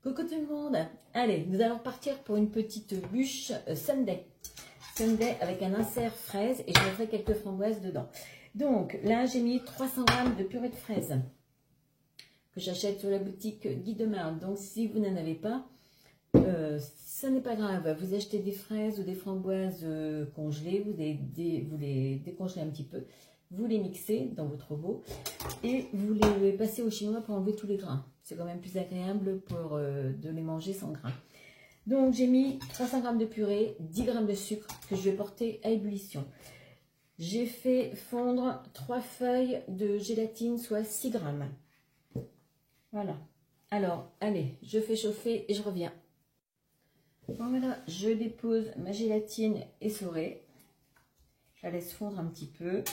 Coucou tout le monde. Allez, nous allons partir pour une petite bûche Sunday. Sunday avec un insert fraise et je mettrai quelques framboises dedans. Donc là, j'ai mis 300 g de purée de fraises que j'achète sur la boutique Guy de Marne. Donc si vous n'en avez pas, ça n'est pas grave. Vous achetez des fraises ou des framboises congelées, vous les décongelez un petit peu. Vous les mixez dans votre robot et vous les passez au chinois pour enlever tous les grains. C'est quand même plus agréable pour de les manger sans grains. Donc j'ai mis 300 g de purée, 10 g de sucre que je vais porter à ébullition. J'ai fait fondre 3 feuilles de gélatine, soit 6 g. Voilà. Alors, allez, je fais chauffer et je reviens. Bon, voilà, je dépose ma gélatine essorée. Je la laisse fondre un petit peu.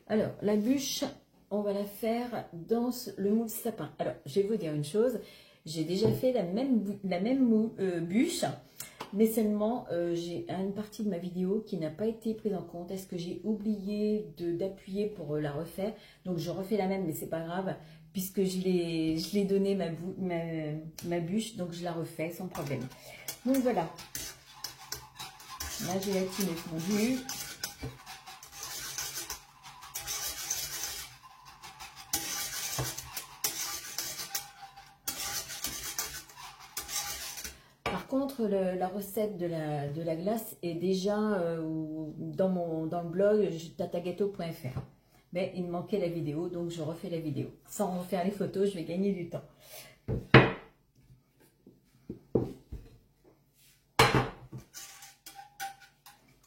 Alors, la bûche, on va la faire dans le moule sapin. Alors, je vais vous dire une chose. J'ai déjà fait la même bûche, mais seulement j'ai une partie de ma vidéo qui n'a pas été prise en compte. Est-ce que j'ai oublié d'appuyer pour la refaire? Donc, je refais la même, mais c'est pas grave, puisque je l'ai donné ma bûche, donc je la refais sans problème. Donc, voilà. Ma gélatine est fondue. Par contre, la recette de la glace est déjà dans le blog tatagato.fr. Mais il me manquait la vidéo, donc je refais la vidéo. Sans refaire les photos, je vais gagner du temps.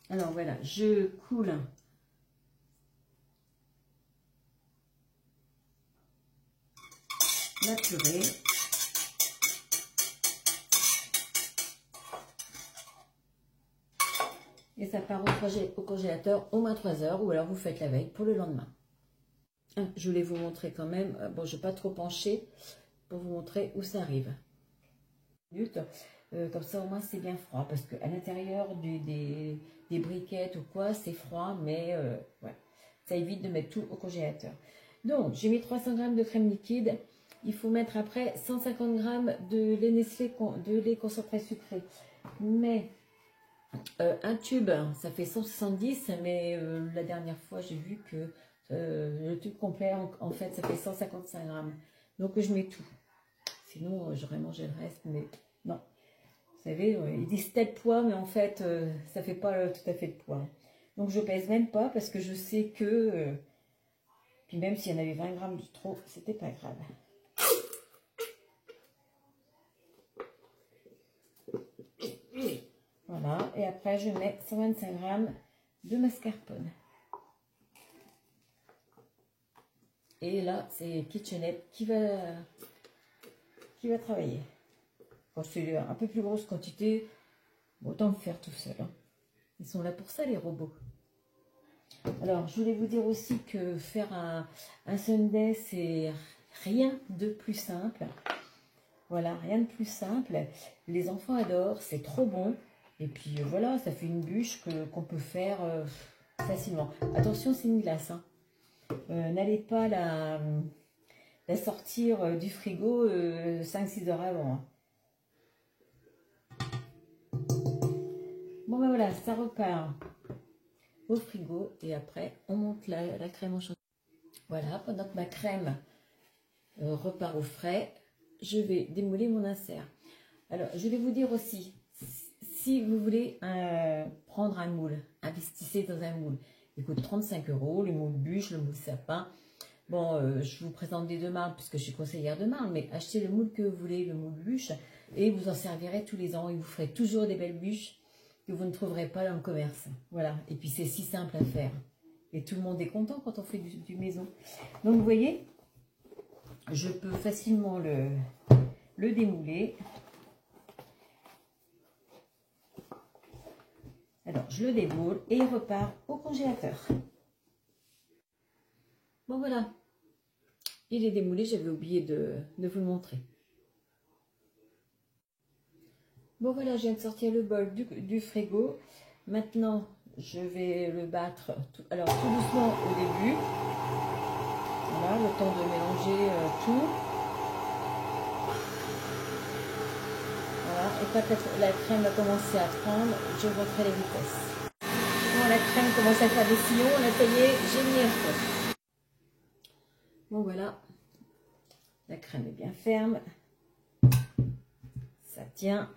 Alors voilà, je coule la purée. Et ça part au congélateur au moins 3 heures, ou alors vous faites la veille pour le lendemain. Je voulais vous montrer quand même, bon, je ne vais pas trop pencher pour vous montrer où ça arrive. Comme ça au moins c'est bien froid, parce qu'à l'intérieur des briquettes ou quoi, c'est froid, mais ouais, ça évite de mettre tout au congélateur. Donc j'ai mis 300 g de crème liquide. Il faut mettre après 150 g de lait Nestlé, de lait concentré sucré. Mais un tube, ça fait 170, mais la dernière fois, j'ai vu que le tube complet, en fait, ça fait 155 g. Donc, je mets tout. Sinon, j'aurais mangé le reste, mais non. Vous savez, ils disent tel poids, mais en fait, ça fait pas tout à fait de poids. Donc, je pèse même pas parce que je sais que, puis même s'il y en avait 20 g de trop, c'était pas grave. Voilà, et après je mets 125 g de mascarpone. Et là, c'est Kitchenette qui va travailler. Quand c'est un peu plus grosse quantité, autant le faire tout seul. Hein. Ils sont là pour ça, les robots. Alors, je voulais vous dire aussi que faire un sundae, c'est rien de plus simple. Voilà, rien de plus simple. Les enfants adorent, c'est trop bon. Et puis voilà, ça fait une bûche qu'on peut faire facilement. Attention, c'est une glace. Hein. N'allez pas la sortir du frigo 5-6 heures avant. Hein. Bon ben voilà, ça repart au frigo. Et après, on monte la crème en chantilly. Voilà, pendant que ma crème repart au frais, je vais démouler mon insert. Alors, je vais vous dire aussi, si vous voulez prendre un moule, investissez dans un moule. Il coûte 35 €, le moule bûche, le moule sapin. Bon, je vous présente des de Marne puisque je suis conseillère de Marne, mais achetez le moule que vous voulez, le moule bûche, et vous en servirez tous les ans. Et vous ferez toujours des belles bûches que vous ne trouverez pas dans le commerce. Voilà, et puis c'est si simple à faire. Et tout le monde est content quand on fait du maison. Donc vous voyez, je peux facilement le démouler. Alors, je le démoule et il repart au congélateur. Bon, voilà. Il est démoulé, j'avais oublié de vous le montrer. Bon, voilà, je viens de sortir le bol du frigo. Maintenant, je vais le battre, tout doucement au début. Voilà, le temps de mélanger tout. Voilà, et quand la crème va commencer à prendre, je referai les vitesses. Quand la crème commence à faire des sillons, là, ça y est, j'ai mis un feu. Bon, voilà. La crème est bien ferme. Ça tient.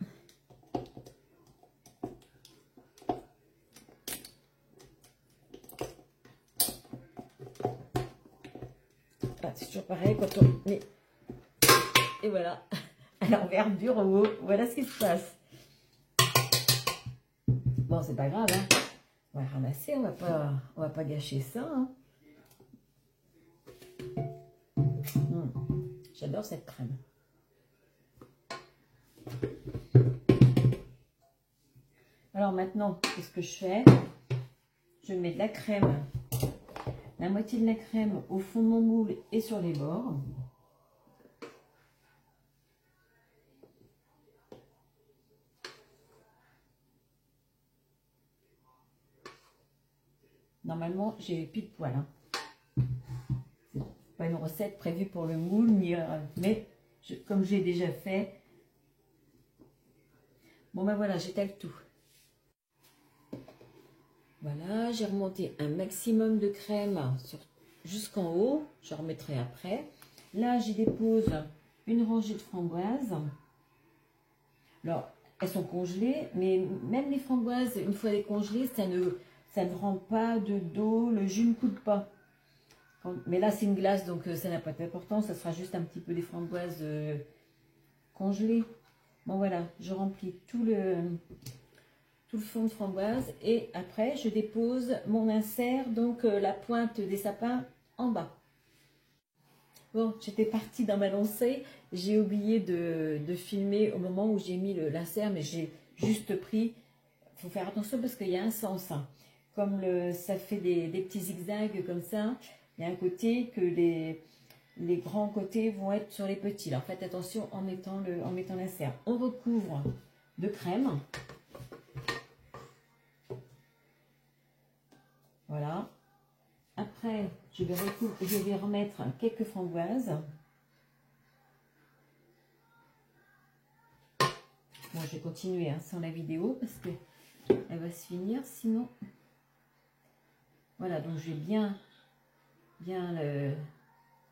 Ah, c'est toujours pareil quand on met... Et voilà. À l'envers du robot. Voilà ce qui se passe. Bon, c'est pas grave, hein. On va ramasser, on va pas gâcher ça, hein. J'adore cette crème. Alors maintenant, qu'est-ce que je fais? Je mets de la crème, la moitié de la crème au fond de mon moule et sur les bords. Normalement, j'ai pile poil, hein. C'est pas une recette prévue pour le moule, mais comme j'ai déjà fait. Bon ben voilà, j'étale tout. Voilà, j'ai remonté un maximum de crème jusqu'en haut. Je remettrai après. Là, j'y dépose une rangée de framboises. Alors, elles sont congelées, mais même les framboises, une fois décongelées, ça ne rend pas de dos, le jus ne coule pas. Mais là, c'est une glace, donc ça n'a pas d'importance. Ça sera juste un petit peu des framboises congelées. Bon, voilà, je remplis tout le fond de framboise. Et après, je dépose mon insert, donc la pointe des sapins en bas. Bon, j'étais partie dans ma lancée. J'ai oublié de filmer au moment où j'ai mis l'insert, mais j'ai juste pris. Il faut faire attention parce qu'il y a un sens, hein. Comme ça fait des petits zigzags comme ça, il y a un côté que les grands côtés vont être sur les petits. Alors faites attention en mettant l'insert. On recouvre de crème. Voilà. Après, je vais remettre quelques framboises. Bon, je vais continuer hein, sans la vidéo parce que elle va se finir sinon. Voilà, donc je vais bien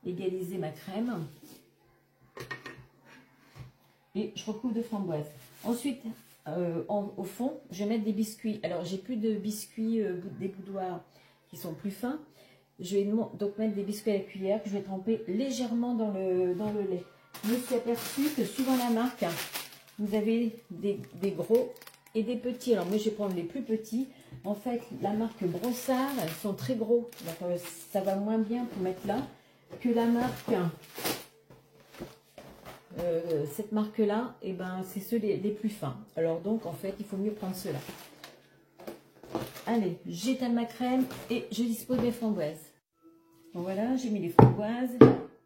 égaliser ma crème. Et je recouvre de framboise. Ensuite, au fond, je vais mettre des biscuits. Alors, j'ai plus de biscuits, des boudoirs qui sont plus fins. Je vais donc mettre des biscuits à la cuillère que je vais tremper légèrement dans le lait. Je me suis aperçue que suivant la marque, vous avez des gros et des petits. Alors, moi, je vais prendre les plus petits. En fait, la marque Brossard, elles sont très gros. Donc, ça va moins bien pour mettre là que la marque... cette marque là, et ben c'est ceux les plus fins. Alors donc en fait il faut mieux prendre ceux-là. Allez, j'étale ma crème et je dispose des framboises. Bon, voilà, j'ai mis les framboises,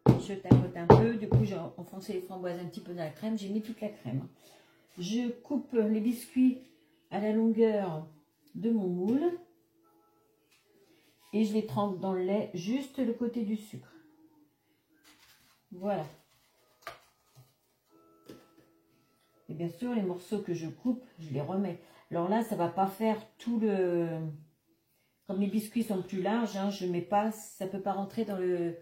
je tapote un peu, du coup j'ai enfoncé les framboises un petit peu dans la crème, j'ai mis toute la crème. Je coupe les biscuits à la longueur de mon moule et je les trempe dans le lait, juste le côté du sucre. Voilà. Et bien sûr, les morceaux que je coupe, je les remets. Alors là, ça ne va pas faire tout le... Comme les biscuits sont plus larges, hein, je mets pas, ça ne peut pas rentrer dans le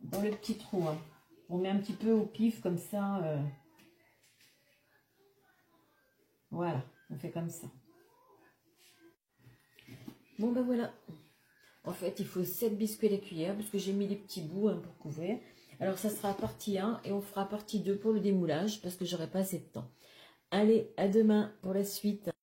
petit trou. Hein. On met un petit peu au pif, comme ça. Voilà, on fait comme ça. Bon, ben voilà. En fait, il faut 7 biscuits à la cuillère, parce que j'ai mis les petits bouts hein, pour couvrir. Alors, ça sera partie 1 et on fera partie 2 pour le démoulage parce que j'aurai pas assez de temps. Allez, à demain pour la suite.